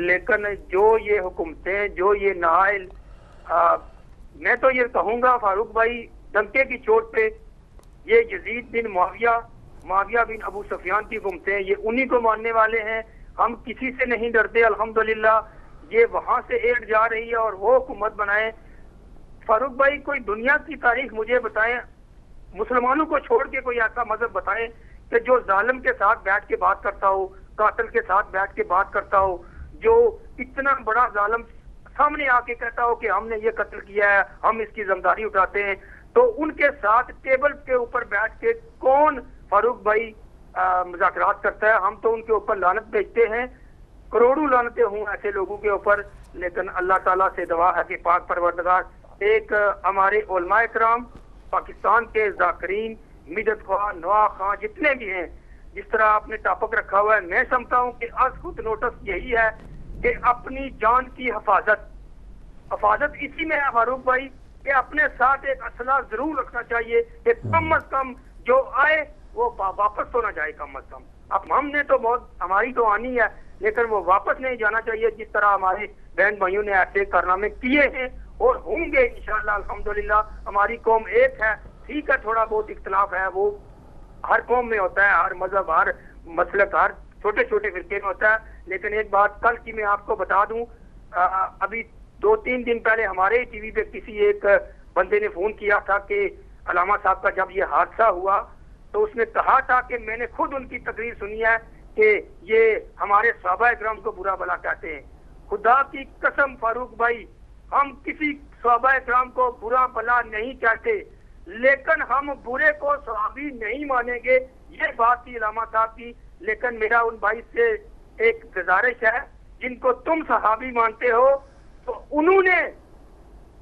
لیکن جو یہ حکومتیں، جو یہ نائل، میں تو یہ کہوں گا فاروق بھائی ڈنکے کی چوٹ پہ یہ یزید بن معاویہ بن ابو سفیان کی حکومتیں، یہ انہی کو ماننے والے ہیں. ہم کسی سے نہیں ڈرتے الحمدللہ. یہ وہاں سے ایڈ جا رہی ہے اور وہ حکومت بنائے. فاروق بھائی کوئی دنیا کی تاریخ مجھے بتائیں، مسلمانوں کو چھوڑ کے کوئی ایسا مذہب بتائیں کہ جو ظالم کے ساتھ بیٹھ کے بات کرتا ہو، قاتل کے ساتھ بیٹھ کے بات کرتا ہو، جو اتنا بڑا ظالم سامنے آ کے کہتا ہو کہ ہم نے یہ قتل کیا ہے، ہم اس کی ذمہ داری اٹھاتے ہیں. تو ان کے ساتھ ٹیبل کے اوپر بیٹھ کے کون فاروق بھائی مذاکرات کرتا ہے؟ ہم تو ان کے اوپر لعنت بھیجتے ہیں، کروڑوں لعنتیں ہوں ایسے لوگوں کے اوپر. لیکن اللہ تعالیٰ سے دعا ہے کہ پاک پروردگار ایک ہمارے علماء کرام پاکستان کے ذاکرین، مدت خواہ، نواح خواہ جتنے بھی ہیں، جس طرح آپ نے ٹاپک رکھا ہوا ہے، میں سمجھتا ہوں کہ از خود نوٹس یہی ہے کہ اپنی جان کی حفاظت اسی میں ہے فاروق بھائی کہ اپنے ساتھ ایک اسلحہ ضرور رکھنا چاہیے کہ کم از کم جو آئے وہ واپس تو نہ جائے. کم از کم اب ہم نے تو بہت ہماری تو آنی ہے لیکن وہ واپس نہیں جانا چاہیے. جس طرح ہمارے بہن بھائیوں نے ایسے کارنامے کیے ہیں اور ہوں گے انشاءاللہ الحمدللہ. ہماری قوم ایک ہے، ٹھیک ہے تھوڑا بہت اختلاف ہے، وہ ہر قوم میں ہوتا ہے، ہر مذہب، ہر مسلک، ہر چھوٹے چھوٹے فرقے میں ہوتا ہے. لیکن ایک بات کل کی میں آپ کو بتا دوں، ابھی 2-3 دن پہلے ہمارے ٹی وی پہ کسی ایک بندے نے فون کیا تھا کہ علامہ صاحب کا جب یہ حادثہ ہوا تو اس نے کہا تھا کہ میں نے خود ان کی تقریر سنی ہے کہ یہ ہمارے صحابہ اکرام کو برا بلا کہتے ہیں. خدا کی قسم فاروق بھائی ہم کسی صحابہ اکرام کو برا بلا نہیں کہتے، لیکن ہم برے کو صحابی نہیں مانیں گے. یہ بات تھی علامہ صاحب کی. لیکن میرا ان بھائی سے ایک گزارش ہے، جن کو تم صحابی مانتے ہو تو انہوں نے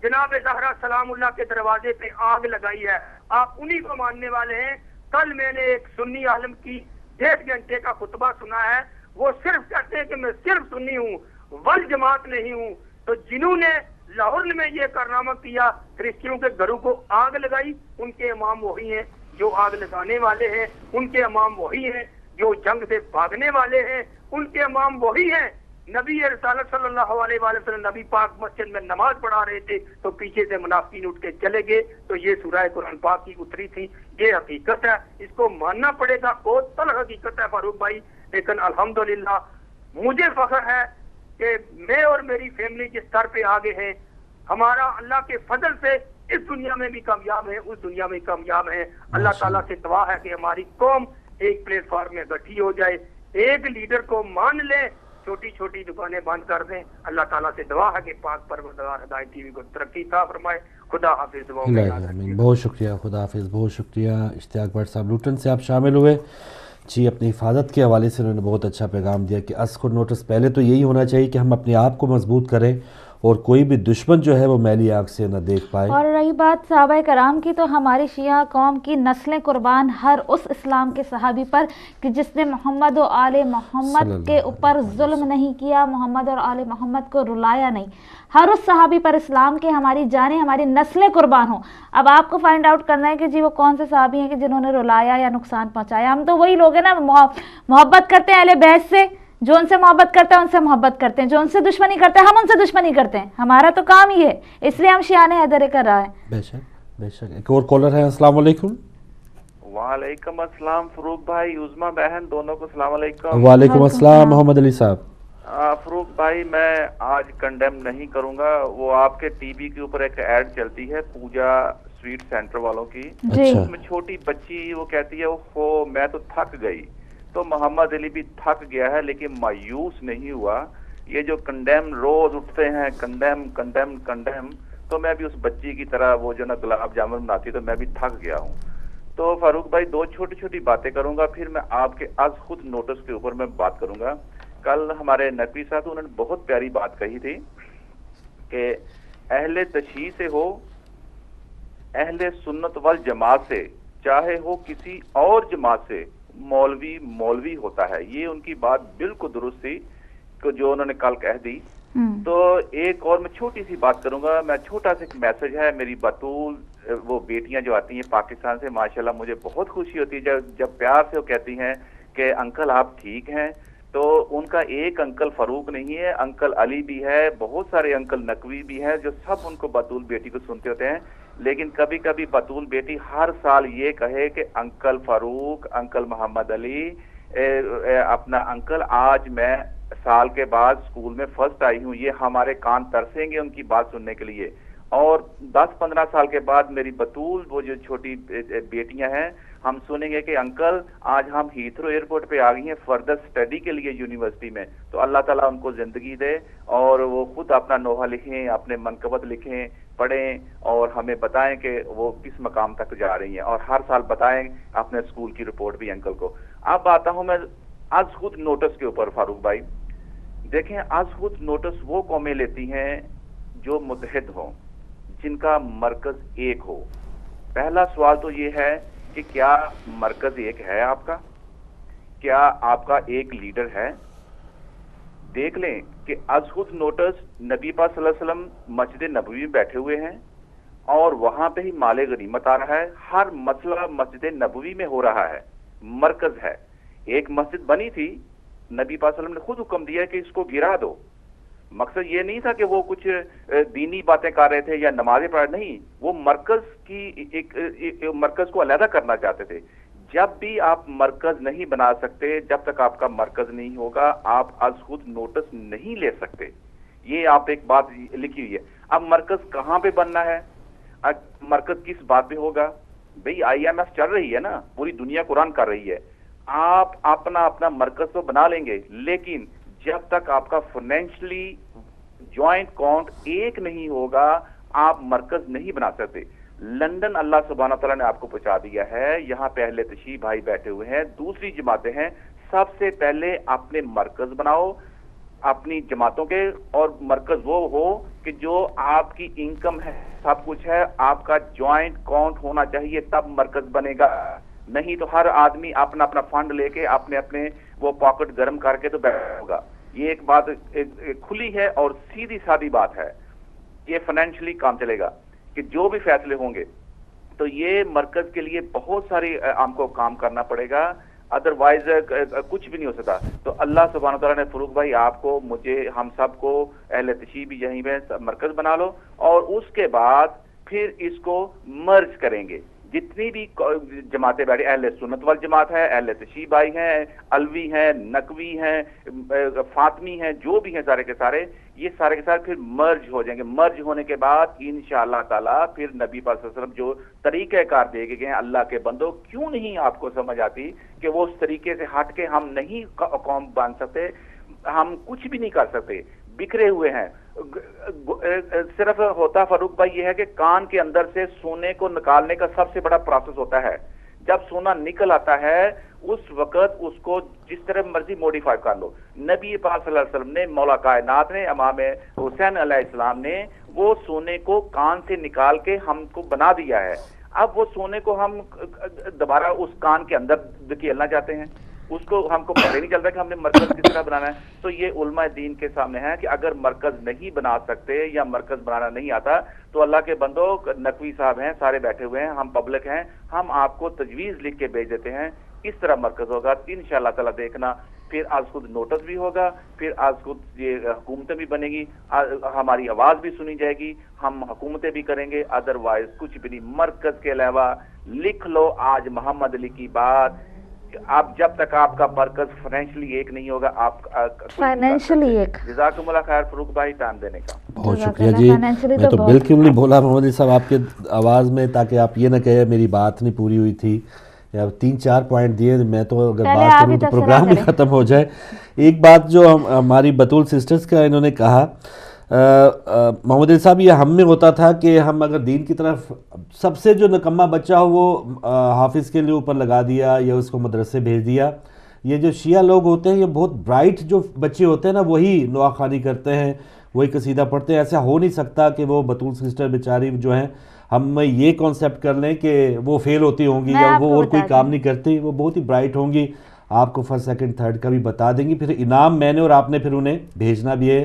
جناب زہرا سلام اللہ کے دروازے پہ آگ لگائی ہے، آپ انہی کو ماننے والے ہیں. کل میں نے ایک سنی عالم کی 1.5 گھنٹے کا خطبہ سنا ہے، وہ صرف کہتے ہیں کہ میں صرف سنی ہوں، ول جماعت نہیں ہوں. تو جنہوں نے لاہور میں یہ کارنامہ کیا، کرسچنوں کے گھروں کو آگ لگائی، ان کے امام وہی ہیں جو آگ لگانے والے ہیں، ان کے امام وہی ہیں جو جنگ سے بھاگنے والے ہیں، ان کے امام وہی ہیں. نبی رسالت صلی اللہ علیہ وآلہ وسلم نبی پاک مسجد میں نماز پڑھا رہے تھے تو پیچھے سے منافقین اٹھ کے چلے گئے تو یہ سورہ قرآن پاک کی اتری تھی. یہ حقیقت ہے، اس کو ماننا پڑے گا، کوتل حقیقت ہے فاروق بھائی. لیکن الحمدللہ مجھے فخر ہے کہ میں اور میری فیملی جس سر پہ آگے ہیں، ہمارا اللہ کے فضل سے اس دنیا میں بھی کامیاب ہے، اس دنیا میں کامیاب ہے. اللہ تعالیٰ سے دعا ہے کہ ہماری قوم ایک پلیٹ فارم میں اکٹھی ہو جائے، ایک لیڈر کو مان لیں، چھوٹی چھوٹی دکانیں بند کر دیں. اللہ تعالیٰ سے دعا ہے کہ پاک پروردگار ہدایت ٹی وی کو ترقی عطا فرمائے. خدا حافظ. بہت شکریہ، خدا حافظ. بہت شکریہ اشتیاق بٹ صاحب لوٹن سے آپ شامل ہوئے. جی اپنی حفاظت کے حوالے سے انہوں نے بہت اچھا پیغام دیا کہ از خود نوٹس پہلے تو یہی ہونا چاہیے کہ ہم اپنے آپ کو مضبوط کریں اور کوئی بھی دشمن جو ہے وہ میلی آنکھ سے نہ دیکھ پائے. اور رہی بات صحابہ کرام کی، تو ہماری شیعہ قوم کی نسلیں قربان ہر اس اسلام کے صحابی پر کہ جس نے محمد و آل محمد کے اوپر ظلم نہیں کیا، محمد اور آل محمد کو رلایا نہیں. ہر اس صحابی پر اسلام کے ہماری جانیں، ہماری نسلیں قربان ہوں. اب آپ کو فائنڈ آؤٹ کرنا ہے کہ جی وہ کون سے صحابی ہیں کہ جنہوں نے رلایا یا نقصان پہنچایا. ہم تو وہی لوگ ہیں نا، محبت کرتے ہیں اہل بیت سے، جو ان سے محبت کرتے ہیں ان سے محبت کرتے ہیں، جو ان سے دشمنی کرتے ہیں ہم ان سے دشمنی کرتے ہیں. ہمارا تو کام ہی ہے، اس لیے ہم شیعان حیدر کر رہا ہے. بے شک بے شک. ایک اور کالر ہے. السلام علیکم. وعلیکم السلام فروق بھائی، عظما بہن، دونوں کو السلام علیکم. وعلیکم السلام محمد علی صاحب. فروق بھائی میں آج کنڈیم نہیں کروں گا، وہ آپ کے ٹی وی کے اوپر ایک ایڈ چلتی ہے پوجا سویٹ سینٹر والوں کی، اس میں چھوٹی بچی وہ کہتی ہے وہ میں تو تھک گئی. تو محمد علی بھی تھک گیا ہے لیکن مایوس نہیں ہوا. یہ جو کنڈیم روز اٹھتے ہیں کنڈیم کنڈیم کنڈیم، تو میں بھی اس بچی کی طرح وہ جو نا گلاب جامن بناتی تو میں بھی تھک گیا ہوں. تو فاروق بھائی 2 چھوٹی چھوٹی باتیں کروں گا، پھر میں آپ کے از خود نوٹس کے اوپر میں بات کروں گا. کل ہمارے نقوی صاحب انہوں نے بہت پیاری بات کہی تھی کہ اہل تشیع سے ہو، اہل سنت والجماعت سے، چاہے ہو کسی اور جماعت سے، مولوی مولوی ہوتا ہے. یہ ان کی بات بالکل درست تھی جو انہوں نے کل کہہ دی. تو ایک اور میں چھوٹی سی بات کروں گا. میں چھوٹا سا ایک میسج ہے میری بطول، وہ بیٹیاں جو آتی ہیں پاکستان سے، ماشاءاللہ مجھے بہت خوشی ہوتی ہے جب پیار سے وہ کہتی ہیں کہ انکل آپ ٹھیک ہیں. تو ان کا ایک انکل فاروق نہیں ہے، انکل علی بھی ہے، بہت سارے انکل نقوی بھی ہیں جو سب ان کو بطول بیٹی کو سنتے ہوتے ہیں. لیکن کبھی کبھی بطول بیٹی ہر سال یہ کہے کہ انکل فاروق، انکل محمد علی، اپنا انکل آج میں سال کے بعد اسکول میں فرسٹ آئی ہوں، یہ ہمارے کان ترسیں گے ان کی بات سننے کے لیے. اور 10-15 سال کے بعد میری بطول وہ جو چھوٹی بیٹیاں ہیں، ہم سنیں گے کہ انکل آج ہم ہیتھرو ایئرپورٹ پہ آ گئی ہیں فردر اسٹڈی کے لیے یونیورسٹی میں. تو اللہ تعالیٰ ان کو زندگی دے اور وہ خود اپنا نوحہ لکھیں، اپنے منقبت لکھیں، پڑھیں اور ہمیں بتائیں کہ وہ کس مقام تک جا رہی ہیں، اور ہر سال بتائیں اپنے اسکول کی رپورٹ بھی انکل کو. اب آتا ہوں میں از خود نوٹس کے اوپر. فاروق بھائی دیکھیں، از خود نوٹس وہ قومیں لیتی ہیں جو متحد ہوں، جن کا مرکز ایک ہو. پہلا سوال تو یہ ہے کہ کیا مرکز ایک ہے آپ کا؟ کیا آپ کا ایک لیڈر ہے؟ دیکھ لیں کہ از خود نوٹس نبی پاک صلی اللہ علیہ وسلم مسجد نبوی میں بیٹھے ہوئے ہیں اور وہاں پہ ہی مال غنیمت آ رہا ہے. ہر مسئلہ مسجد نبوی میں ہو رہا ہے، مرکز ہے. ایک مسجد بنی تھی، نبی پاک صلی اللہ علیہ وسلم نے خود حکم دیا کہ اس کو گرا دو. مقصد یہ نہیں تھا کہ وہ کچھ دینی باتیں کر رہے تھے یا نمازیں پڑھ، نہیں، وہ مرکز کی ایک مرکز کو علیحدہ کرنا چاہتے تھے. جب بھی آپ مرکز نہیں بنا سکتے، جب تک آپ کا مرکز نہیں ہوگا، آپ از خود نوٹس نہیں لے سکتے. یہ آپ ایک بات لکھی ہوئی ہے. اب مرکز کہاں پہ بننا ہے، مرکز کس بات پہ ہوگا؟ بھئی IMF چل رہی ہے نا، پوری دنیا کو رن کر رہی ہے. آپ اپنا مرکز تو بنا لیں گے، لیکن جب تک آپ کا فائنینشلی جوائنٹ اکاؤنٹ ایک نہیں ہوگا، آپ مرکز نہیں بنا سکتے. لندن اللہ سبحانہ تعالیٰ نے آپ کو پہنچا دیا ہے، یہاں پہ اہل تشیع بھائی بیٹھے ہوئے ہیں، دوسری جماعتیں ہیں. سب سے پہلے اپنے مرکز بناؤ اپنی جماعتوں کے، اور مرکز وہ ہو کہ جو آپ کی انکم ہے، سب کچھ ہے، آپ کا جوائنٹ اکاؤنٹ ہونا چاہیے، تب مرکز بنے گا. نہیں تو ہر آدمی اپنا فنڈ لے کے اپنے وہ پاکٹ گرم کر کے تو بیٹھا ہوگا. یہ ایک بات کھلی ہے اور سیدھی سادی بات ہے. یہ فائنینشلی کام چلے گا کہ جو بھی فیصلے ہوں گے تو یہ مرکز کے لیے بہت ساری ہم کو کام کرنا پڑے گا، ادروائز کچھ بھی نہیں ہو سکتا. تو اللہ سبحانہ تعالیٰ نے فاروق بھائی آپ کو، مجھے، ہم سب کو، اہل تشیع بھی یہیں پہ مرکز بنا لو، اور اس کے بعد پھر اس کو مرج کریں گے. جتنی بھی جماعتیں بیٹھے، اہل سنت والجماعت ہے، اہل تشیع بھائی ہیں، علوی ہیں، نقوی ہیں، فاطمی ہیں، جو بھی ہیں سارے کے سارے، یہ سارے کے سارے پھر مرج ہو جائیں گے. مرج ہونے کے بعد انشاءاللہ تعالیٰ پھر نبی پاک صلی اللہ علیہ وسلم جو طریقہ کار دے گئے ہیں، اللہ کے بندوں کیوں نہیں آپ کو سمجھ آتی کہ وہ اس طریقے سے ہٹ کے ہم نہیں قوم بن سکتے، ہم کچھ بھی نہیں کر سکتے، بکھرے ہوئے ہیں. صرف ہوتا فاروق بھائی یہ ہے کہ کان کے اندر سے سونے کو نکالنے کا سب سے بڑا پروسیس ہوتا ہے. جب سونا نکل آتا ہے اس وقت اس کو جس طرح مرضی موڈیفائی کر لو. نبی پاک صلی اللہ علیہ وسلم نے، مولا کائنات نے، امام حسین علیہ السلام نے وہ سونے کو کان سے نکال کے ہم کو بنا دیا ہے. اب وہ سونے کو ہم دوبارہ اس کان کے اندر دھکیلنا چاہتے ہیں، اس کو ہم کو پتہ نہیں چلتا کہ ہم نے مرکز کس طرح بنانا ہے. تو یہ علماء دین کے سامنے ہے کہ اگر مرکز نہیں بنا سکتے یا مرکز بنانا نہیں آتا تو اللہ کے بندوں، نقوی صاحب ہیں، سارے بیٹھے ہوئے ہیں، ہم پبلک ہیں، ہم آپ کو تجویز لکھ کے بھیج دیتے ہیں، اس طرح مرکز ہوگا. انشاءاللہ تعالیٰ دیکھنا پھر آج خود نوٹس بھی ہوگا، پھر آج خود یہ حکومتیں بھی بنے گی، ہماری آواز بھی سنی جائے گی، ہم حکومتیں بھی کریں گے. ادروائز کچھ بھی نہیں. مرکز کے علاوہ لکھ لو آج محمد علی کی بات. آپ جب تک آپ کا مرکز فائنینشلی ایک نہیں ہوگا، آپ فائنینشلی ایک. جزاکم اللہ خیر فاروق بھائی ٹائم دینے کا. بہت شکریہ جی. میں تو بالکل نہیں بولا محمد علی صاحب آپ کے آواز میں، تاکہ آپ یہ نہ کہیں میری بات نہیں پوری ہوئی تھی، یا 3-4 پوائنٹ دیے، میں تو اگر بات کروں تو پروگرام بھی ختم ہو جائے. ایک بات جو ہماری بطول سسٹرز کا انہوں نے کہا، محمد علی صاحب، یہ ہم میں ہوتا تھا کہ ہم اگر دین کی طرف، سب سے جو نکمہ بچہ ہو وہ حافظ کے لیے اوپر لگا دیا یا اس کو مدرسے بھیج دیا. یہ جو شیعہ لوگ ہوتے ہیں، یہ بہت برائٹ جو بچے ہوتے ہیں نا، وہی نواخوانی کرتے ہیں، وہی قصیدہ پڑھتے ہیں. ایسا ہو نہیں سکتا کہ وہ بطول سسٹر بیچاری جو ہیں، ہم یہ کانسیپٹ کر لیں کہ وہ فیل ہوتی ہوں گی یا وہ اور کوئی کام نہیں کرتی. وہ بہت ہی برائٹ ہوں گی، آپ کو فرسٹ سیکنڈ تھرڈ کا بھی بتا دیں گی. پھر انعام میں نے اور آپ نے پھر انہیں بھیجنا بھی ہے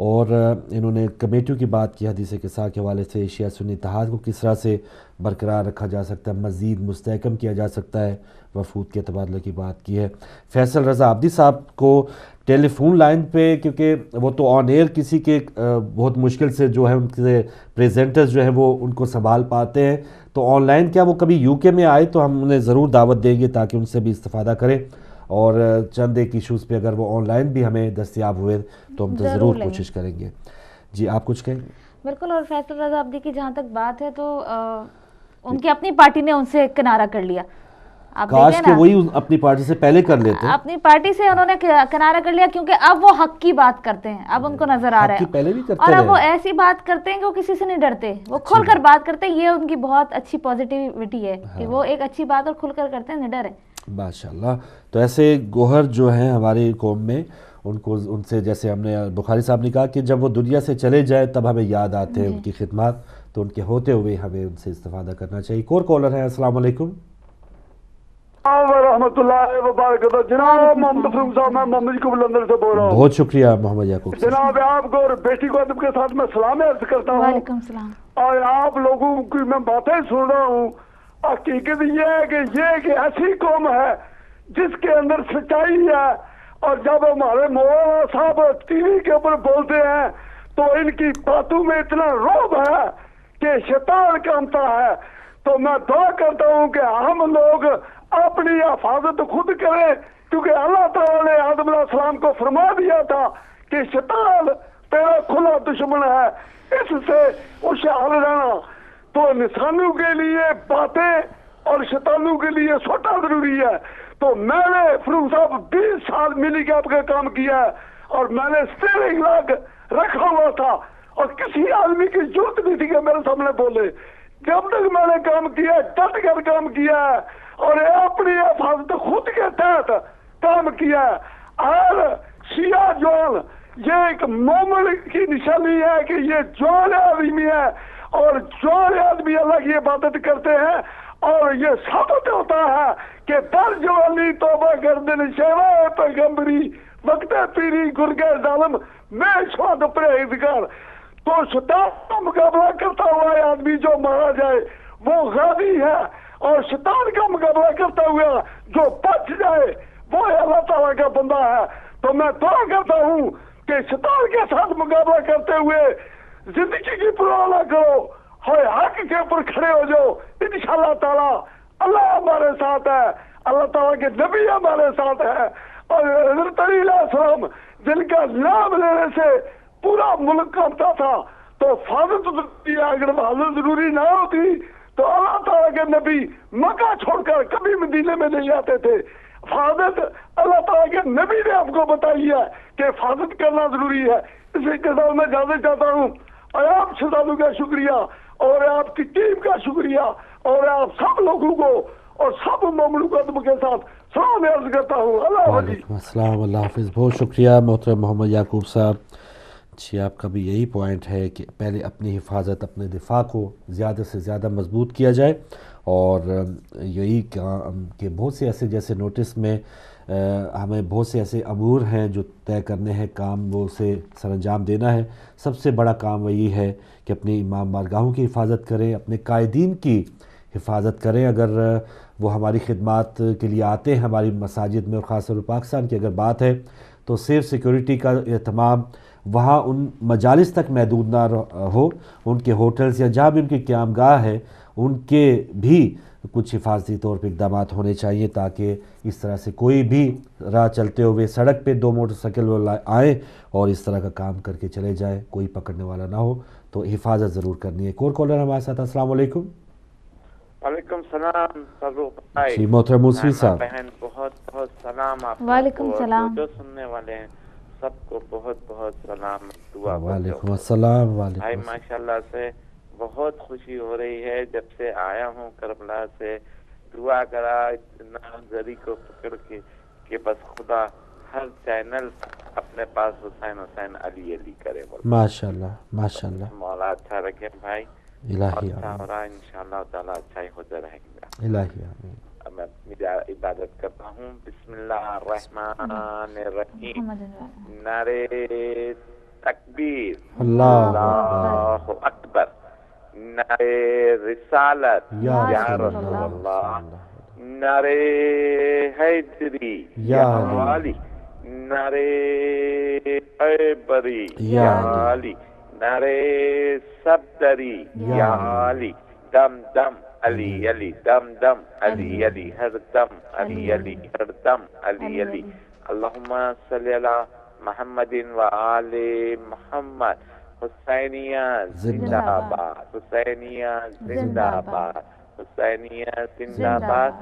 اور انہوں نے کمیٹیوں کی بات کی حدیث قصہ کے حوالے سے، شیعہ سنی اتحاد کو کس طرح سے برقرار رکھا جا سکتا ہے، مزید مستحکم کیا جا سکتا ہے، وفود کے تبادلے کی بات کی ہے۔ فیصل رضا عابدی صاحب کو ٹیلی فون لائن پہ، کیونکہ وہ تو آن ایئر کسی کے بہت مشکل سے جو ہے ان کے پریزنٹرز جو ہیں وہ ان کو سنبھال پاتے ہیں، تو آن لائن کیا وہ کبھی یو کے میں آئے تو ہم انہیں ضرور دعوت دیں گے تاکہ ان سے بھی استفادہ کریں، اور چند ایک ایشوز پہ اگر وہ آن لائن بھی ہمیں دستیاب ہوئے تو ہم ضرور کوشش کریں گے۔ جی آپ کچھ کہیں؟ بالکل، اور فیصل رضا عابدی کی جہاں تک بات ہے تو ان کی اپنی پارٹی نے ان سے کنارہ کر لیا، کاش کہ وہی اپنی پارٹی سے پہلے کر لیتے، اپنی پارٹی سے انہوں نے کنارہ کر لیا، کیونکہ اب وہ حق کی بات کرتے ہیں، اب ان کو نظر آ رہا ہے، اور اب وہ ایسی بات کرتے ہیں کہ وہ کسی سے نہیں ڈرتے، وہ کھل کر بات کرتے ہیں۔ یہ ان کی بہت اچھی پازیٹیوٹی ہے کہ وہ ایک اچھی بات اور کھل کر کرتے ہیں، نڈر ہیں ماشاءاللہ۔ تو ایسے گوہر جو ہیں ہماری قوم میں، ان سے جیسے ہم نے بخاری صاحب نے کہا کہ جب وہ دنیا سے چلے جائے تب ہمیں یاد آتے ہیں ان کی خدمات، تو ان کے ہوتے ہوئے ہمیں ان سے استفادہ کرنا چاہیے۔ ایک اور کالر ہے، السلام علیکم ورحمۃ اللہ وبرکاتہ۔ جناب محمد فروخ صاحب، میں محمد کو بلندر سے بول رہا ہوں۔ بہت شکریہ محمد یعقوب جناب آپ کو اور بیٹی کو ادب کے ساتھ میں سلام عرض کرتا ہوں۔ وعلیکم السلام۔ اور آپ لوگوں کی میں باتیں سن رہا ہوں، حقیقت یہ ہے کہ یہ ایسی قوم ہے جس کے اندر سچائی ہے، اور جب ہمارے مولانا صاحب ٹی وی کے اوپر بولتے ہیں تو ان کی باتوں میں اتنا رعب ہے کہ شیطان کامتا ہے۔ تو میں دعا کرتا ہوں کہ ہم لوگ اپنی حفاظت خود کریں، کیونکہ اللہ تعالیٰ نے آدم علیہ السلام کو فرما دیا تھا کہ شیطان تیرا کھلا دشمن ہے، اس سے ہوشیار رہنا۔ تو انسانوں کے لیے باتیں اور شیطانوں کے لیے سوچنا ضروری ہے۔ تو میں نے فروخ صاحب 20 سال ملی گیپ کا کام کیا ہے، اور میں نے اسٹیئرنگ لاگ رکھا ہوا تھا، اور کسی آدمی کی ضرورت نہیں تھی کہ میرے سامنے بولے۔ جب تک میں نے کام کیا ہے، ڈٹ کر کام کیا ہے، اور اپنی حفاظت خود کے تحت کام کیا ہے۔ اور شیعہ جوان یہ ایک مومن کی نشانی ہے کہ یہ جوان آدمی ہے، اور جوان آدمی اللہ کی عبادت کرتے ہیں، اور یہ ثابت ہوتا ہے کہ در جوانی توبہ گردن شیوائے پیغمبری وقت پیری گرگے ظالم میں شواد پرہیزگار۔ تو شیطان کا مقابلہ کرتا ہوا آدمی جو مارا جائے وہ غازی ہے، اور شیطان کا مقابلہ کرتا ہوا جو بچ جائے وہ اللہ تعالیٰ کا بندہ ہے۔ تو میں دعا کرتا ہوں کہ شیطان کے ساتھ مقابلہ کرتے ہوئے زندگی کی پرواہ نہ کرو، حق کے اوپر کھڑے ہو جاؤ، انشاءاللہ تعالیٰ اللہ ہمارے ساتھ ہے، اللہ تعالیٰ کے نبی ہمارے ساتھ ہے۔ اور حضرت علی علیہ السلام جن کا نام لینے سے پورا ملک کانپتا تھا، تو حفاظت اگر حفاظت ضروری نہ ہوتی تو اللہ تعالیٰ کے نبی مکہ چھوڑ کر کبھی مدینے میں نہیں آتے تھے۔ حفاظت اللہ تعالیٰ کے نبی نے آپ کو بتائی ہے کہ حفاظت کرنا ضروری ہے۔ اسی کے ساتھ میں اجازت چاہتا ہوں، اور آپ شہزادوں کا شکریہ، اور آپ کی ٹیم کا شکریہ، اور آپ سب لوگوں کو اور سب مومنوں کو کے ساتھ سلام عرض کرتا ہوں۔ اللہ حافظ۔ وعلیکم السلام، اللہ حافظ۔ بہت شکریہ محترم محمد یعقوب صاحب جی، آپ کا بھی یہی پوائنٹ ہے کہ پہلے اپنی حفاظت، اپنے دفاع کو زیادہ سے زیادہ مضبوط کیا جائے، اور یہی کہ بہت سے ایسے جیسے نوٹس میں ہمیں بہت سے ایسے امور ہیں جو طے کرنے ہیں، کام وہ اسے سر انجام دینا ہے۔ سب سے بڑا کام وہی ہے کہ اپنی امام بارگاہوں کی حفاظت کریں، اپنے قائدین کی حفاظت کریں۔ اگر وہ ہماری خدمات کے لیے آتے ہیں ہماری مساجد میں، اور خاص طور پر پاکستان کی اگر بات ہے تو سیف سیکیورٹی کا اہتمام وہاں ان مجالس تک محدود نہ ہو، ان کے ہوٹلز یا جہاں بھی ان کی قیام گاہ ہے ان کے بھی کچھ حفاظتی طور پہ اقدامات ہونے چاہیے، تاکہ اس طرح سے کوئی بھی راہ چلتے ہوئے سڑک پہ 2 موٹر سائیکل والے آئیں اور اس طرح کا کام کر کے چلے جائیں، کوئی پکڑنے والا نہ ہو۔ تو حفاظت ضرور کرنی ہے۔ ایک اور کالر ہمارے ساتھ، السلام علیکم۔ وعلیکم السلام فاروق بھائی۔ جی محترم موسوی صاحب، بہن بہت بہت سلام آپ کو۔ وعلیکم السلام۔ جو سننے والے ہیں سب کو بہت بہت سلام، دعا۔ وعلیکم السلام۔ بھائی ماشاءاللہ سے بہت خوشی ہو رہی ہے جب سے آیا ہوں کربلا سے، دعا کرا اتنا ذری کو پکڑ کے کہ بس خدا ہر چینل اپنے پاس حسین علی کرے۔ ماشاءاللہ ماشاءاللہ، مولا اچھا رکھے بھائی، الہی اچھا ہو رہا ہے انشاءاللہ تعالیٰ، اچھا ہی ہوتا رہے گا۔ الہی آمین۔ میں اپنی عبادت کرتا ہوں۔ بسم اللہ الرحمن الرحیم۔ نعرے تکبیر، اللہ اکبر، نعرے رسالت یا رسول اللہ، نعرے حیدری یا علی، نعرے عبری یا علی، نعرے صدری یا علی، دم دم علی علی، دم دم علی علی، ہر دم علی علی، ہر دم علی علی، اللہم صلی علی محمد و آل محمد، حسینیہ زندہ باد، حسینیہ زندہ باد، حسینیہ زندہ باد،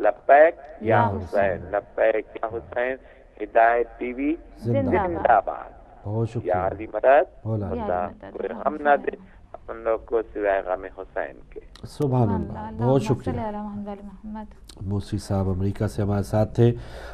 لبیک یا حسین، لبیک یا حسین، ہدایت ٹی وی زندہ باد، بہت یا شکریہ علی مدد، مولا خدا کوئی ہم نہ دے اپن لوگ کو سوائے غم حسین کے۔ سبحان اللہ، بہت شکریہ۔ موسی صاحب امریکہ سے ہمارے ساتھ تھے،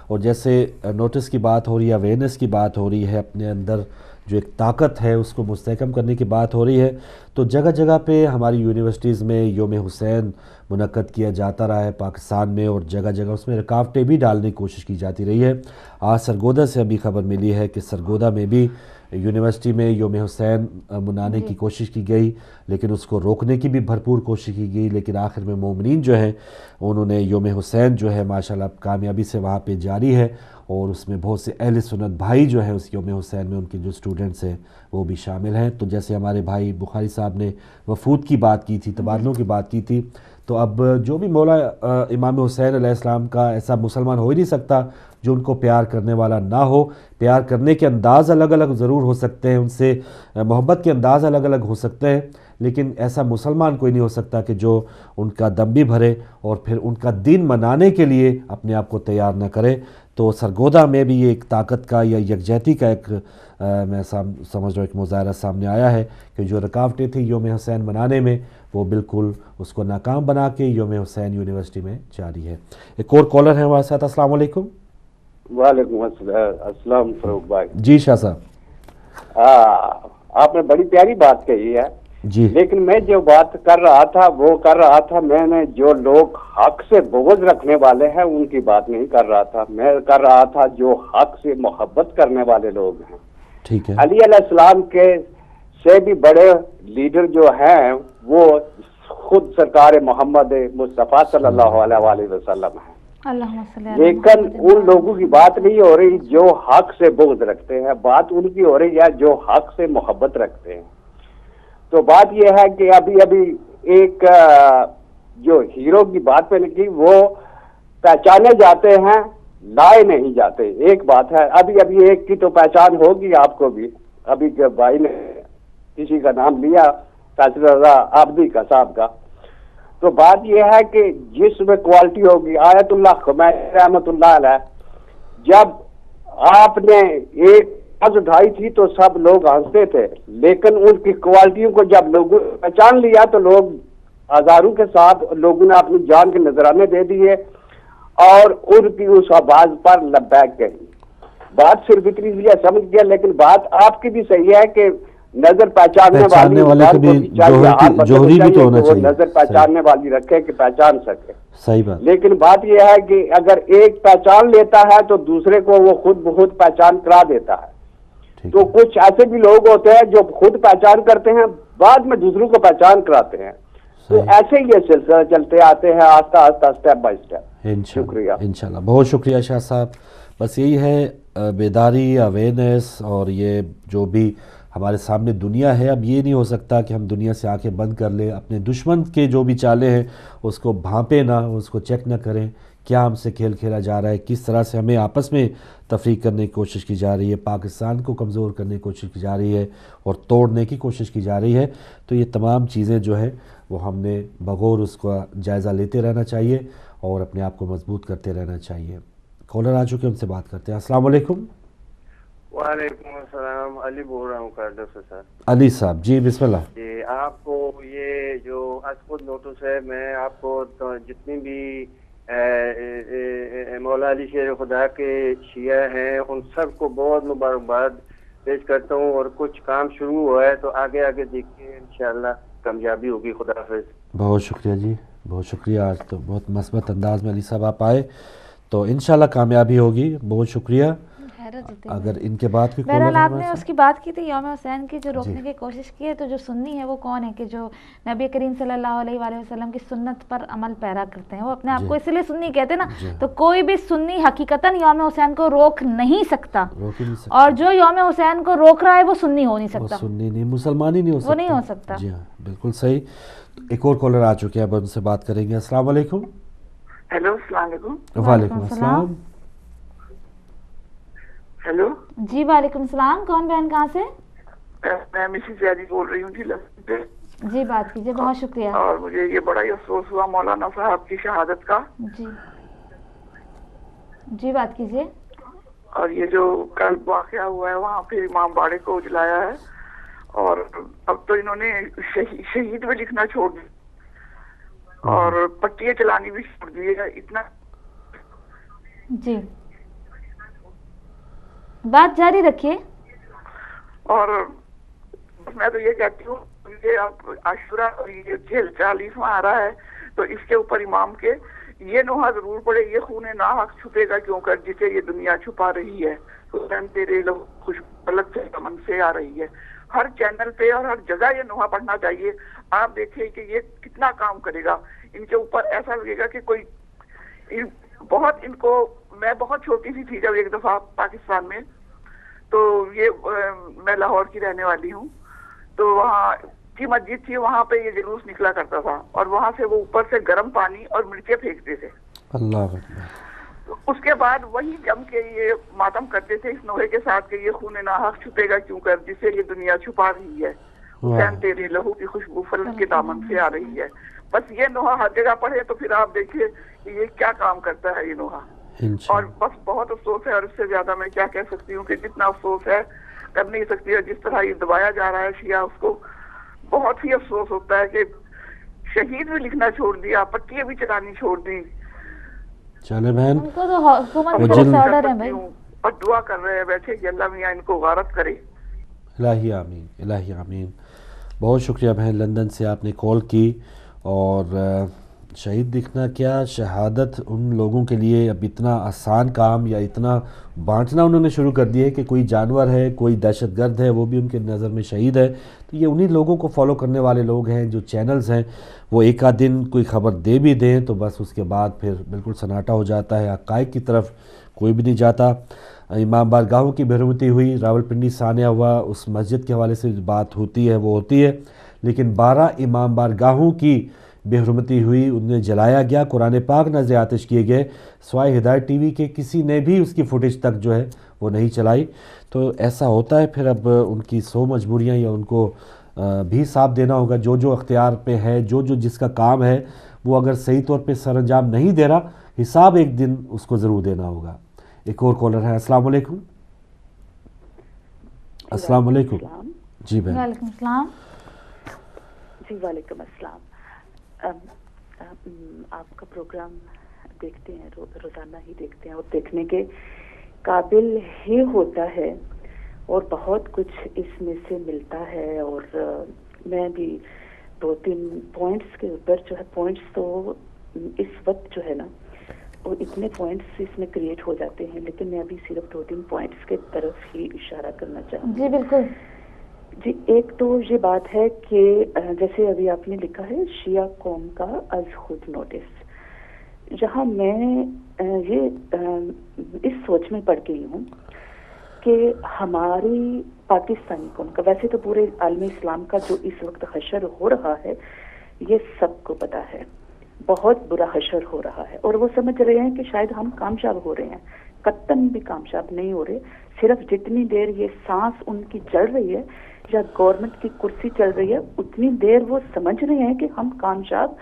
اور جیسے نوٹس کی بات ہو رہی ہے، اویئرنیس کی بات ہو رہی ہے، اپنے اندر جو ایک طاقت ہے اس کو مستحکم کرنے کی بات ہو رہی ہے، تو جگہ جگہ پہ ہماری یونیورسٹیز میں یوم حسین منعقد کیا جاتا رہا ہے پاکستان میں، اور جگہ جگہ اس میں رکاوٹیں بھی ڈالنے کی کوشش کی جاتی رہی ہے۔ آج سرگودہ سے ابھی خبر ملی ہے کہ سرگودہ میں بھی یونیورسٹی میں یوم حسین منانے کی کوشش کی گئی، لیکن اس کو روکنے کی بھی بھرپور کوشش کی گئی، لیکن آخر میں مومنین جو ہیں انہوں نے یوم حسین جو ہے ماشاءاللہ کامیابی سے وہاں پہ جاری ہے، اور اس میں بہت سے اہل سنت بھائی جو ہیں اس یوم حسین میں ان کے جو اسٹوڈنٹس ہیں وہ بھی شامل ہیں۔ تو جیسے ہمارے بھائی بخاری صاحب نے وفود کی بات کی تھی، تبادلوں کی بات کی تھی، تو اب جو بھی مولا امام حسین علیہ السلام کا ایسا مسلمان ہو ہی نہیں سکتا جو ان کو پیار کرنے والا نہ ہو۔ پیار کرنے کے انداز الگ الگ ضرور ہو سکتے ہیں، ان سے محبت کے انداز الگ الگ ہو سکتے ہیں، لیکن ایسا مسلمان کوئی نہیں ہو سکتا کہ جو ان کا دم بھی بھرے اور پھر ان کا دین منانے کے لیے اپنے آپ کو تیار نہ کرے۔ تو سرگودہ میں بھی یہ ایک طاقت کا یا یکجہتی کا ایک میں سمجھ رہا ہوں ایک مظاہرہ سامنے آیا ہے کہ جو رکاوٹیں تھیں یوم حسین منانے میں وہ بالکل اس کو ناکام بنا کے یوم حسین یونیورسٹی میں جاری ہے۔ ایک اور کالر ہے ہمارے ساتھ، السلام علیکم۔ وعلیکم السلام فاروق بھائی۔ جی شاہ صاحب، آپ نے بڑی پیاری بات کہی ہے جی، لیکن میں جو بات کر رہا تھا وہ کر رہا تھا میں نے جو لوگ حق سے بغض رکھنے والے ہیں ان کی بات نہیں کر رہا تھا، میں کر رہا تھا جو حق سے محبت کرنے والے لوگ ہیں۔ ٹھیک ہے، علی علیہ السلام کے سے بھی بڑے لیڈر جو ہیں وہ خود سرکار محمد مصطفیٰ صلی اللہ علیہ وسلم ہیں، لیکن ان لوگوں کی بات نہیں ہو رہی جو حق سے بغض رکھتے ہیں، بات ان کی ہو رہی ہے جو حق سے محبت رکھتے ہیں۔ تو بات یہ ہے کہ ابھی ایک جو ہیرو کی بات پہ کی وہ پہچانے جاتے ہیں لائے نہیں جاتے، ایک بات ہے۔ ابھی ایک کی تو پہچان ہوگی آپ کو بھی، ابھی کے بھائی نے کسی کا نام لیا فیصل رضا عابدی کا صاحب کا، تو بات یہ ہے کہ جس میں کوالٹی ہوگی، آیت اللہ خمینی رحمۃ اللہ علیہ جب آپ نے ایک آواز اٹھائی تھی تو سب لوگ ہنستے تھے، لیکن ان کی کوالٹیوں کو جب لوگوں نے پہچان لیا تو لوگ ہزاروں کے ساتھ لوگوں نے اپنی جان کے نذرانے دے دیے اور ان کی اس آواز پر لبیک کہی۔ بات صرف اتنی سی سمجھ گیا، لیکن بات آپ کی بھی صحیح ہے کہ نظر پہچاننے والے کو بھی چاہیے کہ وہ نظر پہچاننے والی رکھے کہ پہچان سکے، صحیح بات۔ لیکن بات یہ ہے کہ اگر ایک پہچان لیتا ہے تو دوسرے کو وہ خود بخود پہچان کرا دیتا ہے۔ تو کچھ ایسے بھی لوگ ہوتے ہیں جو خود پہچان کرتے ہیں بعد میں دوسروں کو پہچان کراتے ہیں، تو ایسے ہی یہ سلسلہ چلتے آتے ہیں آہستہ آہستہ اسٹیپ بائی اسٹیپ۔ شکریہ، انشاءاللہ، بہت شکریہ شاہ صاحب۔ بس یہی ہے بیداری، اویئرنیس، اور یہ جو بھی ہمارے سامنے دنیا ہے، اب یہ نہیں ہو سکتا کہ ہم دنیا سے آنکھیں بند کر لیں، اپنے دشمن کے جو بھی چالیں ہیں اس کو بھانپیں نہ، اس کو چیک نہ کریں، کیا ہم سے کھیل کھیلا جا رہا ہے، کس طرح سے ہمیں آپس میں تفریق کرنے کی کوشش کی جا رہی ہے، پاکستان کو کمزور کرنے کی کوشش کی جا رہی ہے اور توڑنے کی کوشش کی جا رہی ہے۔ تو یہ تمام چیزیں جو ہے وہ ہم نے بغور اس کا جائزہ لیتے رہنا چاہیے اور اپنے آپ کو مضبوط کرتے رہنا چاہیے۔ کالر آ چکے، ان سے بات کرتے ہیں۔ السلام علیکم۔ وعلیکم السلام، علی بول رہا ہوں کارڈف سے سر۔ علی صاحب جی، بسم اللہ۔ جی، آپ کو یہ جو اسکول نوٹس ہے، میں آپ کو جتنی بھی مولا علی شیر خدا کے شیعہ ہیں ان سب کو بہت مبارکباد پیش کرتا ہوں، اور کچھ کام شروع ہوا ہے تو آگے آگے دیکھیں انشاءاللہ کامیابی ہوگی۔ خدا حافظ۔ بہت شکریہ جی، بہت شکریہ۔ آج تو بہت مثبت انداز میں علی صاحب آپ آئے، تو انشاءاللہ کامیابی ہوگی۔ بہت شکریہ۔ اگر ان کے بعد کوئی بہرحال آپ نے اس کی بات کی تھی یوم حسین کی جو روکنے کی کوشش کی ہے، تو جو سنی ہے وہ کون ہے کہ جو نبی کریم صلی اللہ علیہ وآلہ وسلم کی سنت پر عمل پیرا کرتے ہیں، وہ اپنے آپ کو اس لیے سنی کہتے ہیں نا. تو کوئی بھی سنی حقیقتاً یوم حسین کو روک نہیں سکتا، اور جو یوم حسین کو روک رہا ہے وہ سنی ہو نہیں سکتا، سنی نہیں، مسلمان ہی نہیں ہو سکتا، وہ نہیں ہو سکتا. جی ہاں بالکل صحیح. ایک اور کالر آ چکے ہیں، اب ان سے بات کریں گے. السلام علیکم. ہیلو السلام علیکم. وعلیکم السلام. ہیلو جی وعلیکم السلام. کون بہن کہاں سے؟ میں مسز زیادی بول رہی ہوں جی لندن سے. جی بات کیجیے. بہت شکریہ. اور مجھے یہ بڑا ہی افسوس ہوا مولانا صاحب کی شہادت کا. جی جی بات کیجیے. اور یہ جو کل واقعہ ہوا ہے وہاں پہ امام باڑے کو جلایا ہے، اور اب تو انہوں نے شہید بھی لکھنا چھوڑ دیا اور پٹیاں چلانی بھی چھوڑ دی ہے. اتنا جی بات جاری رکھیے. اور میں تو یہ کہتی ہوں یہ اب عاشورہ یہ 40واں آ رہا ہے تو اس کے اوپر امام کے یہ نوحہ ضرور پڑے، یہ خون ناحق چھپے گا کیوں کر جسے یہ دنیا چھپا رہی ہے. حسین تیرے لہو خوشبو پلک سے چمن سے آ رہی ہے. ہر چینل پہ اور ہر جگہ یہ نوحہ پڑھنا چاہیے. آپ دیکھیے کہ یہ کتنا کام کرے گا. ان کے اوپر ایسا لگے گا کہ کوئی بہت ان کو، میں بہت چھوٹی سی تھی جب ایک دفعہ پاکستان میں، تو یہ میں لاہور کی رہنے والی ہوں، تو وہاں کی مسجد تھی، وہاں پہ یہ جلوس نکلا کرتا تھا اور وہاں سے وہ اوپر سے گرم پانی اور مرچیں پھینکتے تھے. اللہ اس کے بعد وہی جم کے یہ ماتم کرتے تھے اس نوحے کے ساتھ کہ یہ خون ناحق چھپے گا کیوں کر جسے یہ دنیا چھپا رہی ہے. حسین تیرے لہو کی خوشبو فلک کے دامن سے آ رہی ہے. بس یہ نوحہ ہر جگہ پڑھے تو پھر آپ دیکھیے کہ یہ کیا کام کرتا ہے یہ نوحہ. اور بس بہت افسوس ہے، اور اس سے زیادہ میں کیا کہہ سکتی ہوں کہ جتنا افسوس ہے کر نہیں سکتی ہے. جس طرح یہ دبایا جا رہا ہے شیعہ، اس کو بہت ہی افسوس ہوتا ہے کہ شہید بھی لکھنا چھوڑ دیا، پٹیاں بھی چلانی چھوڑ دی. چلے بہن اور دعا کر رہے ہیں بیٹھے کہ اللہ میاں ان کو غارت کرے. الہی آمین، الہی آمین. بہت شکریہ بہن لندن سے آپ نے کال کی. اور شہید دکھنا کیا، شہادت ان لوگوں کے لیے اب اتنا آسان کام یا اتنا بانٹنا انہوں نے شروع کر دیا ہے کہ کوئی جانور ہے، کوئی دہشت گرد ہے، وہ بھی ان کے نظر میں شہید ہے. تو یہ انہی لوگوں کو فالو کرنے والے لوگ ہیں، جو چینلز ہیں وہ ایک آدھ دن کوئی خبر دے بھی دیں تو بس اس کے بعد پھر بالکل سناٹا ہو جاتا ہے، حقائق کی طرف کوئی بھی نہیں جاتا. امام بارگاہوں کی بےحرمتی ہوئی، راولپنڈی سانحہ ہوا، اس مسجد کے حوالے سے بات ہوتی ہے وہ ہوتی ہے، لیکن 12 امام بارگاہوں کی بےحرمتی ہوئی، انہیں جلایا گیا، قرآن پاک نظر آتش کیے گئے. سوائے ہدایت ٹی وی کے کسی نے بھی اس کی فوٹیج تک جو ہے وہ نہیں چلائی. تو ایسا ہوتا ہے پھر اب ان کی 100 مجبوریاں یا ان کو بھی ساتھ دینا ہوگا. جو جو اختیار پہ ہے، جو جو جس کا کام ہے، وہ اگر صحیح طور پہ سر انجام نہیں دے رہا، حساب ایک دن اس کو ضرور دینا ہوگا. ایک اور کالر ہے. السلام علیکم. السلام علیکم. جی بہن. وعلیکم السلام. جی وعلیکم السلام. آپ کا پروگرام دیکھتے ہیں، روزانہ ہی دیکھتے ہیں، اور دیکھنے کے قابل ہی ہوتا ہے، اور بہت کچھ اس میں سے ملتا ہے. اور میں بھی 2-3 پوائنٹس کے اوپر جو ہے، پوائنٹس تو اس وقت جو ہے نا وہ اتنے پوائنٹس اس میں کریٹ ہو جاتے ہیں، لیکن میں ابھی صرف 2-3 پوائنٹس کے طرف ہی اشارہ کرنا چاہوں گی. جی بالکل. جی ایک تو یہ بات ہے کہ جیسے ابھی آپ نے لکھا ہے شیعہ قوم کا از خود نوٹس، جہاں میں یہ اس سوچ میں پڑ گئی ہوں کہ ہماری پاکستانی قوم کا، ویسے تو پورے عالم اسلام کا جو اس وقت حشر ہو رہا ہے یہ سب کو پتا ہے، بہت برا حشر ہو رہا ہے، اور وہ سمجھ رہے ہیں کہ شاید ہم کامیاب ہو رہے ہیں. قطعاً بھی کامیاب نہیں ہو رہے. صرف جتنی دیر یہ سانس ان کی چل رہی ہے یا گورنمنٹ کی کرسی چل رہی ہے اتنی دیر وہ سمجھ رہے ہیں کہ ہم کامیاب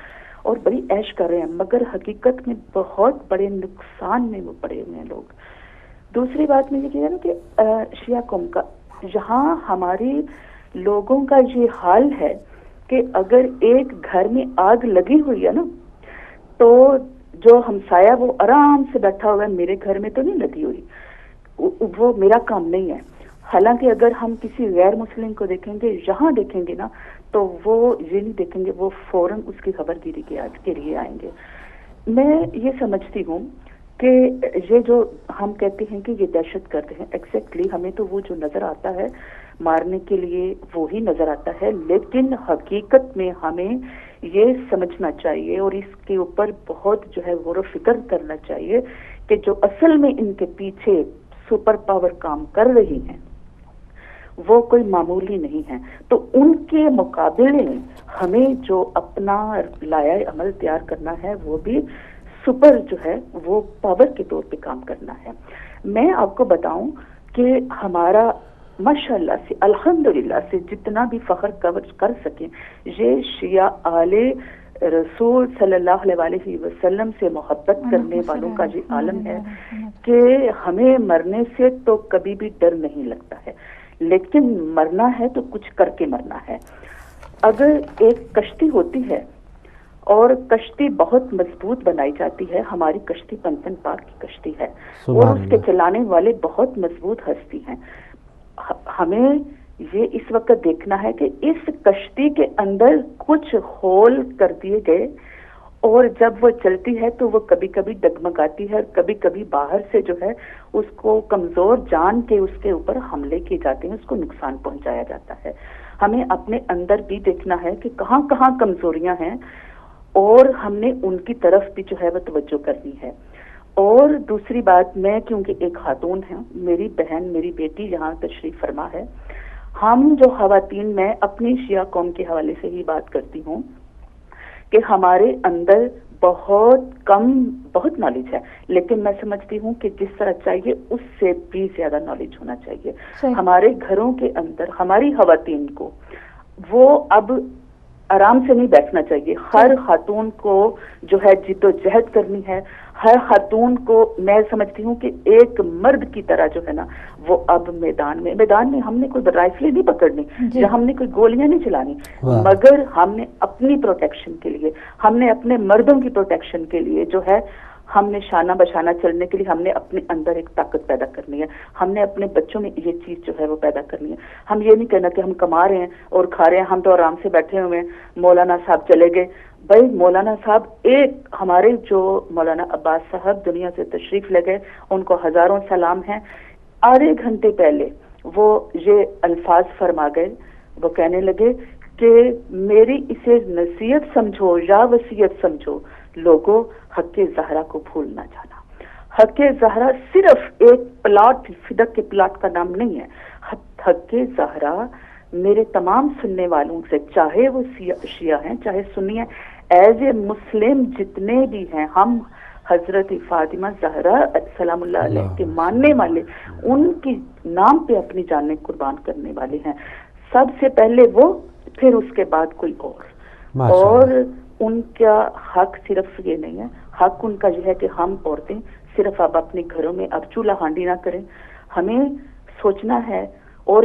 اور بڑی عیش کر رہے ہیں، مگر حقیقت میں بہت بڑے نقصان میں وہ پڑے ہوئے ہیں لوگ. دوسری بات میں یہ کہہ رہا ہوں کہ شیعہ قوم کا جہاں ہماری لوگوں کا یہ حال ہے کہ اگر ایک گھر میں آگ لگی ہوئی ہے نا تو جو ہمسایہ وہ آرام سے بیٹھا ہوا ہے، میرے گھر میں تو نہیں لگی ہوئی، وہ میرا کام نہیں ہے. حالانکہ اگر ہم کسی غیر مسلم کو دیکھیں گے، یہاں دیکھیں گے نا، تو وہ یہ نہیں دیکھیں گے، وہ فوراً اس کی خبر گیری کے لیے آئیں گے. میں یہ سمجھتی ہوں کہ یہ جو ہم کہتے ہیں کہ یہ دہشت گرد ہیں، ایگزیکٹلی ہمیں تو وہ جو نظر آتا ہے مارنے کے لیے وہی نظر آتا ہے، لیکن حقیقت میں ہمیں یہ سمجھنا چاہیے اور اس کے اوپر بہت جو ہے غور و فکر کرنا چاہیے کہ جو اصل میں ان کے پیچھے سپر پاور کام کر رہی ہیں وہ کوئی معمولی نہیں ہے. تو ان کے مقابلے میں ہمیں جو اپنا لائحہ عمل تیار کرنا ہے وہ بھی سپر جو ہے وہ پاور کے طور پہ کام کرنا ہے. میں آپ کو بتاؤں کہ ہمارا ماشاءاللہ سے الحمدللہ سے جتنا بھی فخر کر سکیں یہ شیعہ آل رسول صلی اللہ علیہ وسلم سے محبت کرنے والوں کا یہ عالم ہے کہ ہمیں مرنے سے تو کبھی بھی ڈر نہیں لگتا ہے، لیکن مرنا ہے تو کچھ کر کے مرنا ہے. اگر ایک کشتی ہوتی ہے اور کشتی بہت مضبوط بنائی جاتی ہے، ہماری کشتی پنجتن پاک کی کشتی ہے اور اس کے چلانے والے بہت مضبوط ہستی ہیں. ہمیں یہ اس وقت دیکھنا ہے کہ اس کشتی کے اندر کچھ ہول کر دیے گئے اور جب وہ چلتی ہے تو وہ کبھی کبھی ڈگمگاتی ہے اور کبھی کبھی باہر سے جو ہے اس کو کمزور جان کے اس کے اوپر حملے کیے جاتے ہیں، اس کو نقصان پہنچایا جاتا ہے. ہمیں اپنے اندر بھی دیکھنا ہے کہ کہاں کہاں کمزوریاں ہیں اور ہم نے ان کی طرف بھی جو ہے وہ توجہ کرنی ہے. اور دوسری بات، میں کیونکہ ایک خاتون ہوں، میری بہن میری بیٹی یہاں تشریف فرما ہے، ہم جو خواتین، میں اپنی شیعہ قوم کے حوالے سے ہی بات کرتی ہوں کہ ہمارے اندر بہت نالج ہے، لیکن میں سمجھتی ہوں کہ جس طرح چاہیے اس سے بھی زیادہ نالج ہونا چاہیے. ہمارے گھروں کے اندر ہماری خواتین کو وہ اب آرام سے نہیں بیٹھنا چاہیے. ہر خاتون کو جو ہے جد و جہد کرنی ہے. ہر خاتون کو میں سمجھتی ہوں کہ ایک مرد کی طرح جو ہے نا وہ اب میدان میں ہم نے کوئی رائفلیں نہیں پکڑنی یا ہم نے کوئی گولیاں نہیں چلانی، مگر ہم نے اپنی پروٹیکشن کے لیے، ہم نے اپنے مردوں کی پروٹیکشن کے لیے جو ہے ہم نے شانہ بشانہ چلنے کے لیے ہم نے اپنے اندر ایک طاقت پیدا کرنی ہے. ہم نے اپنے بچوں میں یہ چیز جو ہے وہ پیدا کرنی ہے. ہم یہ نہیں کہنا کہ ہم کما رہے ہیں اور کھا رہے ہیں، ہم تو آرام سے بیٹھے ہوئے ہیں، مولانا صاحب چلے گئے. بھائی مولانا صاحب، ایک ہمارے جو مولانا عباس صاحب دنیا سے تشریف لے گئے، ان کو ہزاروں سلام ہیں. آدھے گھنٹے پہلے وہ یہ الفاظ فرما گئے، وہ کہنے لگے کہ میری اسے نصیحت سمجھو یا وصیت سمجھو، لوگوں حق زہرا کو بھول نہ جانا. حق زہرا صرف ایک پلاٹ، فدق کے پلاٹ کا نام نہیں ہے. حق زہرا میرے تمام سننے والوں سے، چاہے وہ شیعہ ہیں چاہے سنی ہیں، ایز اے مسلم جتنے بھی ہیں، ہم حضرت فاطمہ زہرا سلام اللہ علیہ کے ماننے والے، ان کی نام پہ اپنی جانیں قربان کرنے والے ہیں. سب سے پہلے وہ، پھر اس کے بعد کوئی اور ان کا حق صرف یہ نہیں ہے، حق ان کا یہ ہے کہ ہم عورتیں صرف اب اپنے گھروں میں اب چولہا ہانڈی نہ کریں. ہمیں سوچنا ہے، اور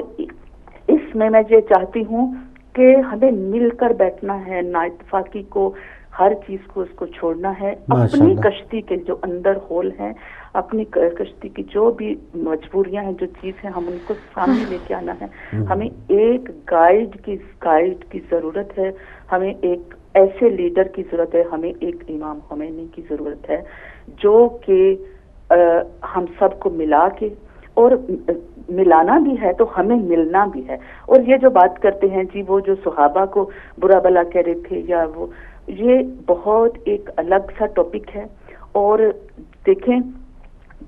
اس میں یہ چاہتی ہوں کہ ہمیں مل کر بیٹھنا ہے، نا اتفاقی کو، ہر چیز کو اس کو چھوڑنا ہے. اپنی کشتی کے جو اندر ہول ہیں، اپنی کشتی کی جو بھی مجبوریاں ہیں، جو چیز ہے، ہم ان کو سامنے لے کے آنا ہے. ہمیں ایک گائیڈ کی ضرورت ہے، ہمیں ایک ایسے لیڈر کی ضرورت ہے، ہمیں ایک امام خمینی کی ضرورت ہے جو کہ ہم سب کو ملا کے، اور ملانا بھی ہے تو ہمیں ملنا بھی ہے. اور یہ جو بات کرتے ہیں جی وہ جو صحابہ کو برا بلا کہہ رہے تھے، یا وہ، یہ بہت ایک الگ سا ٹاپک ہے. اور دیکھیں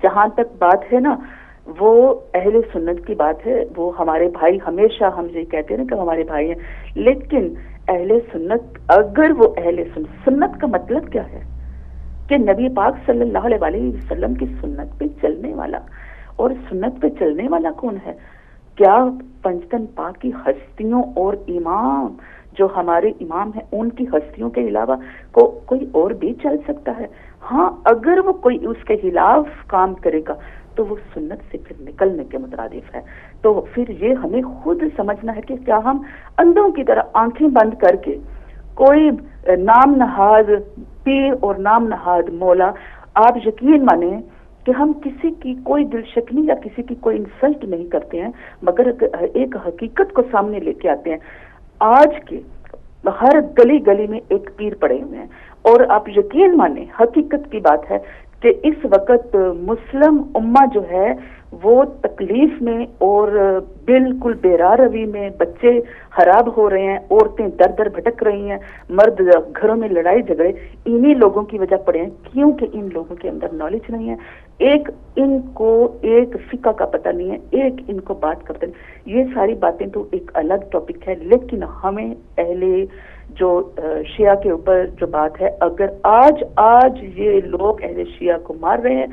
جہاں تک بات ہے نا، وہ اہل سنت کی بات ہے، وہ ہمارے بھائی، ہمیشہ ہم یہ کہتے ہیں نا کہ ہمارے بھائی ہیں، لیکن اہل سنت، اگر وہ اہل سنت کا مطلب کیا ہے کہ نبی پاک صلی اللہ علیہ وسلم کی سنت پہ چلنے والا. اور سنت پہ چلنے والا کون ہے؟ کیا پنجتن پاک کی ہستیوں اور امام جو ہمارے امام ہیں ان کی ہستیوں کے علاوہ کوئی اور بھی چل سکتا ہے؟ ہاں، اگر وہ کوئی اس کے خلاف کام کرے گا تو وہ سنت سے پھر نکلنے کے مترادف ہے. تو پھر یہ ہمیں خود سمجھنا ہے کہ کیا ہم اندھوں کی طرح آنکھیں بند کر کے کوئی نام نہاد پیر اور نام نہاد مولا، آپ یقین مانیں کہ ہم کسی کی کوئی دل شکنی یا کسی کی کوئی انسلٹ نہیں کرتے ہیں، مگر ایک حقیقت کو سامنے لے کے آتے ہیں. آج کے ہر گلی گلی میں ایک پیر پڑے ہوئے ہیں، اور آپ یقین مانیں حقیقت کی بات ہے کہ اس وقت مسلم امہ جو ہے وہ تکلیف میں اور بالکل بیرا روی میں، بچے خراب ہو رہے ہیں، عورتیں در در بھٹک رہی ہیں، مرد گھروں میں لڑائی جھگڑے انہی لوگوں کی وجہ پڑے ہیں، کیونکہ ان لوگوں کے اندر نالج نہیں ہے، ایک ان کو ایک فقہ کا پتہ نہیں ہے، ایک ان کو بات کرتے نہیں۔ یہ ساری باتیں تو ایک الگ ٹاپک ہے، لیکن ہمیں اہل جو شیعہ کے اوپر جو بات ہے، اگر آج یہ لوگ اہل شیعہ کو مار رہے ہیں،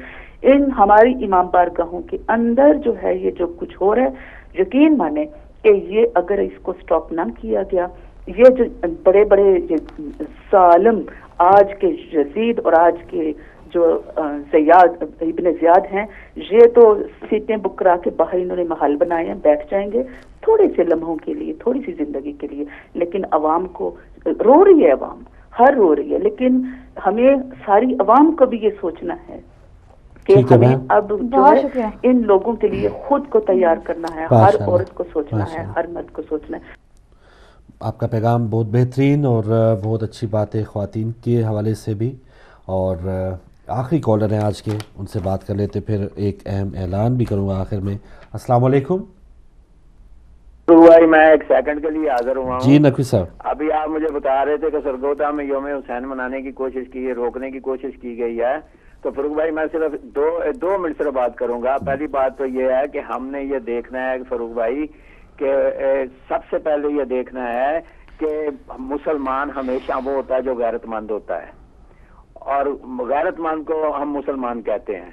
ان ہماری امام بارگاہوں کے اندر جو ہے یہ جو کچھ ہو رہا ہے، یقین مانیں کہ یہ اگر اس کو سٹاپ نہ کیا گیا، یہ جو بڑے بڑے ظالم آج کے یزید اور آج کے جو ابن زیاد ہیں، یہ تو سیٹیں بک کرا کے باہر انہوں نے محل بنائے ہیں، بیٹھ جائیں گے تھوڑے سے لمحوں کے لیے، تھوڑی سی زندگی کے لیے، لیکن عوام کو رو رہی ہے، عوام ہر رو رہی ہے، لیکن ہمیں ساری عوام کو بھی یہ سوچنا ہے کہ ہمیں اب جو ہے ان لوگوں کے لیے خود کو تیار کرنا ہے، ہر عورت کو سوچنا ہے، ہر مرد کو سوچنا ہے۔ آپ کا پیغام بہت بہترین اور بہت اچھی بات ہے خواتین کے حوالے سے بھی، اور آخری کالر ہیں آج کے، ان سے بات کر لیتے، پھر ایک اہم اعلان بھی کروں گا آخر میں۔ السلام علیکم بھائی، میں ایک سیکنڈ کے لیے حاضر ہوا ہوں۔ جی نقوی صاحب، ابھی آپ مجھے بتا رہے تھے کہ سرگودا میں یوم حسین منانے کی کوشش کی ہے، روکنے کی کوشش کی گئی ہے، تو فاروق بھائی میں صرف دو منٹ صرف بات کروں گا۔ پہلی بات تو یہ ہے کہ ہم نے یہ دیکھنا ہے فاروق بھائی کہ سب سے پہلے یہ دیکھنا ہے کہ مسلمان ہمیشہ وہ ہوتا ہے جو غیرت مند ہوتا ہے، اور غیرت مند کو ہم مسلمان کہتے ہیں۔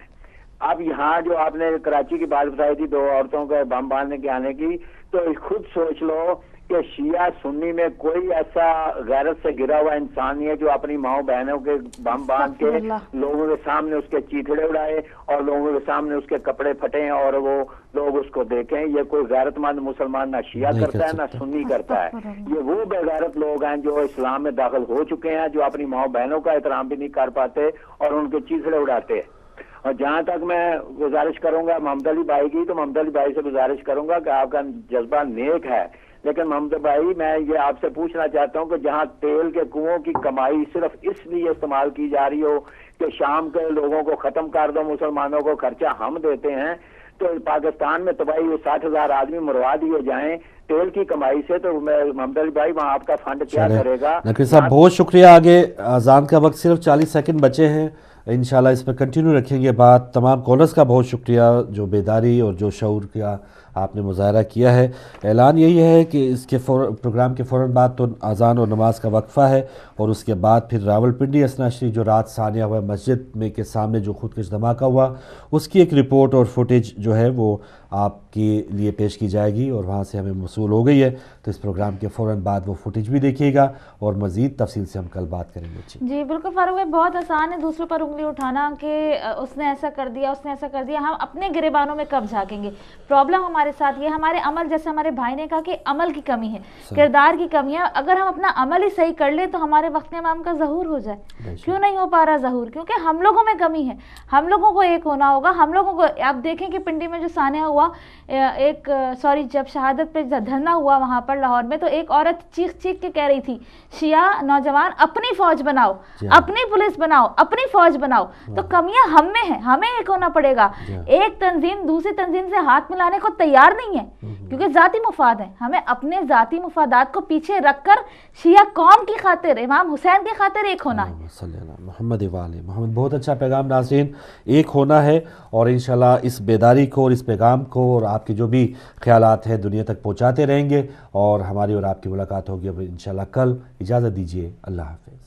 اب یہاں جو آپ نے کراچی کی بات بتائی تھی 2 عورتوں کے بم باندھنے کے آنے کی، تو خود سوچ لو کہ شیعہ سنی میں کوئی ایسا غیرت سے گرا ہوا انسان نہیں ہے جو اپنی ماؤں بہنوں کے بم باندھ کے لوگوں کے سامنے اس کے چیتڑے اڑائے اور لوگوں کے سامنے اس کے کپڑے پھٹیں اور وہ لوگ اس کو دیکھیں۔ یہ کوئی غیرت مند مسلمان نہ شیعہ کرتا ہے نہ سنی کرتا ہے، یہ وہ بے غیرت لوگ ہیں جو اسلام میں داخل ہو چکے ہیں، جو اپنی ماؤں بہنوں کا احترام بھی نہیں کر پاتے اور ان کے چیتڑے اڑاتے ہیں۔ اور جہاں تک میں گزارش کروں گا محمد علی بھائی کی، تو محمد علی بھائی سے گزارش کروں گا کہ آپ کا جذبہ نیک ہے، لیکن محمد بھائی میں یہ آپ سے پوچھنا چاہتا ہوں کہ جہاں تیل کے کنووں کی کمائی صرف اس لیے استعمال کی جا رہی ہو کہ شام کے لوگوں کو ختم کر دو، مسلمانوں کو خرچہ ہم دیتے ہیں، تو پاکستان میں تباہی 60,000 آدمی مروا دیے جائیں تیل کی کمائی سے، تو محمد علی بھائی وہاں آپ کا فنڈ کیا کرے گا؟ نقوی صاحب بہت شکریہ۔ آگے اذان کا وقت صرف 40 سیکنڈ بچے ہیں، انشاءاللہ اس پر کنٹینیو رکھیں گے بات۔ تمام کالرز کا بہت شکریہ جو بیداری اور جو شعور کا آپ نے مظاہرہ کیا ہے۔ اعلان یہی ہے کہ اس کے پروگرام کے فوراً بعد تو اذان اور نماز کا وقفہ ہے، اور اس کے بعد پھر راولپنڈی اسنا شریف جو رات ثانیہ ہوا مسجد میں کے سامنے جو خودکش دھماکہ ہوا، اس کی ایک رپورٹ اور فوٹیج جو ہے وہ آپ کے لیے پیش کی جائے گی، اور وہاں سے ہمیں موصول ہو گئی ہے، تو اس پروگرام کے فوراً بعد وہ فوٹیج بھی دیکھیے گا، اور مزید تفصیل سے ہم کل بات کریں گے۔ جی بالکل فاروق بھائی، بہت آسان ہے دوسروں پر انگلی اٹھانا کہ اس نے ایسا کر دیا، اس نے ایسا کر دیا۔ ہم اپنے گریبانوں میں کب جھانکیں گے؟ پرابلم ہمارے ساتھ یہ ہمارے عمل، جیسے ہمارے بھائی نے کہا کہ عمل کی کمی ہے، کردار کی کمی ہے۔ اگر ہم اپنا عمل ہی صحیح کر لیں تو ہمارے وقت امام کا ظہور ہو جائے۔ کیوں نہیں ہو پا رہا ظہور؟ کیونکہ ہم لوگوں میں کمی ہے، ہم لوگوں کو ایک ہونا ہوگا، ہم لوگوں کو۔ آپ دیکھیں کہ پنڈی میں جو سانحہ ہوا، جب شہادت پہ دھرنا ہوا وہاں پر لاہور میں، تو ایک عورت چیخ چیخ کے کہہ رہی تھی شیعہ نوجوان اپنی فوج بناؤ، اپنی پولیس بناؤ، اپنی فوج بناؤ۔ تو کمیاں ہم میں ہیں، ہمیں ایک ہونا پڑے گا۔ ایک تنظیم دوسری تنظیم سے ہاتھ ملانے کو تیار نہیں ہے، کیونکہ ذاتی مفاد ہیں۔ ہمیں اپنے ذاتی مفادات کو پیچھے رکھ کر شیعہ قوم کی خاطر، امام حسین کی خاطر ایک ہونا ہے۔ محمد محمد بہت اچھا پیغام ناظرین، ایک ہونا ہے، اور انشاءاللہ اس بیداری کو اور اس پیغام کو اور آپ کے جو بھی خیالات ہیں دنیا تک پہنچاتے رہیں گے، اور ہماری اور آپ کی ملاقات ہوگی اب انشاءاللہ کل۔ اجازت دیجیے، اللہ حافظ۔